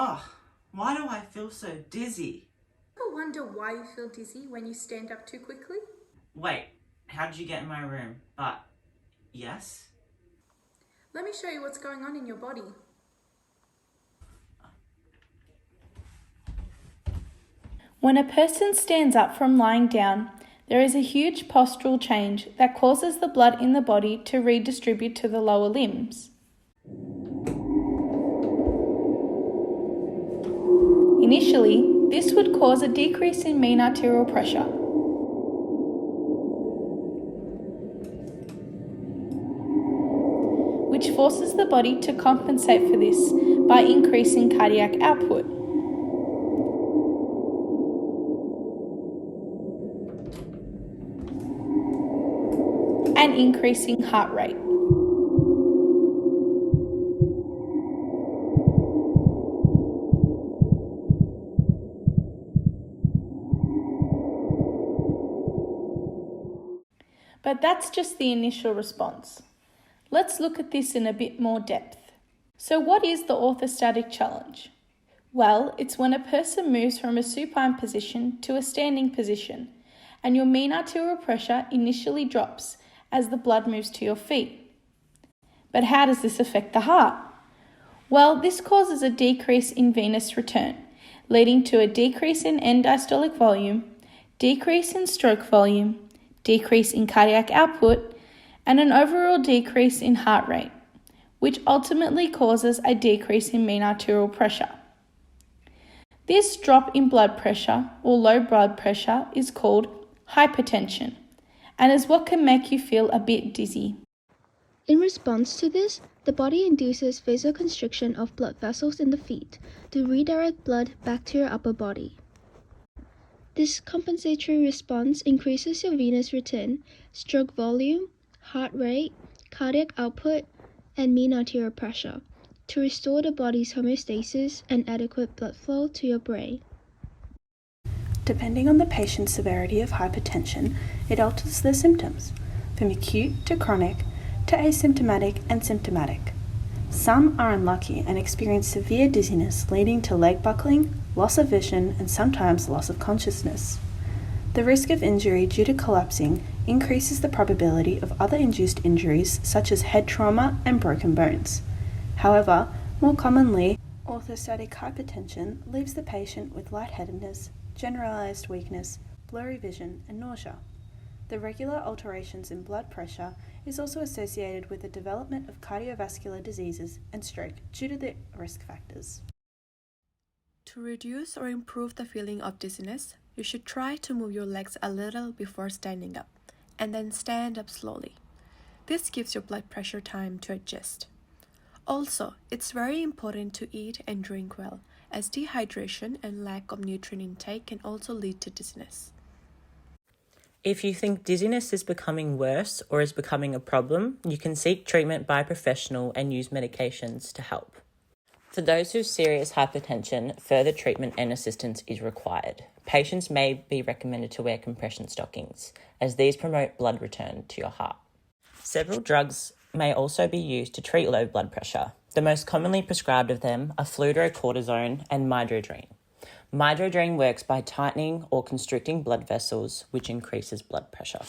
Oh, why do I feel so dizzy? Ever wonder why you feel dizzy when you stand up too quickly? Wait, how did you get in my room? But, yes? Let me show you what's going on in your body. When a person stands up from lying down, there is a huge postural change that causes the blood in the body to redistribute to the lower limbs. Initially, this would cause a decrease in mean arterial pressure. Which forces the body to compensate for this by increasing cardiac output. And increasing heart rate. But that's just the initial response. Let's look at this in a bit more depth. So what is the orthostatic challenge? Well, it's when a person moves from a supine position to a standing position, and your mean arterial pressure initially drops as the blood moves to your feet. But how does this affect the heart? Well, this causes a decrease in venous return, leading to a decrease in end diastolic volume, decrease in stroke volume, decrease in cardiac output, and an overall decrease in heart rate, which ultimately causes a decrease in mean arterial pressure. This drop in blood pressure or low blood pressure is called hypertension and is what can make you feel a bit dizzy. In response to this, the body induces vasoconstriction of blood vessels in the feet to redirect blood back to your upper body. This compensatory response increases your venous return, stroke volume, heart rate, cardiac output, and mean arterial pressure to restore the body's homeostasis and adequate blood flow to your brain. Depending on the patient's severity of hypertension, it alters their symptoms, from acute to chronic to asymptomatic and symptomatic. Some are unlucky and experience severe dizziness leading to leg buckling, loss of vision, and sometimes loss of consciousness. The risk of injury due to collapsing increases the probability of other induced injuries such as head trauma and broken bones. However, more commonly, orthostatic hypertension leaves the patient with lightheadedness, generalized weakness, blurry vision, and nausea. The regular alterations in blood pressure is also associated with the development of cardiovascular diseases and stroke due to the risk factors. To reduce or improve the feeling of dizziness, you should try to move your legs a little before standing up, and then stand up slowly. This gives your blood pressure time to adjust. Also, it's very important to eat and drink well, as dehydration and lack of nutrient intake can also lead to dizziness. If you think dizziness is becoming worse or is becoming a problem, you can seek treatment by a professional and use medications to help. For those with serious hypertension, further treatment and assistance is required. Patients may be recommended to wear compression stockings, as these promote blood return to your heart. Several drugs may also be used to treat low blood pressure. The most commonly prescribed of them are fludrocortisone and midodrine. Midodrine works by tightening or constricting blood vessels, which increases blood pressure.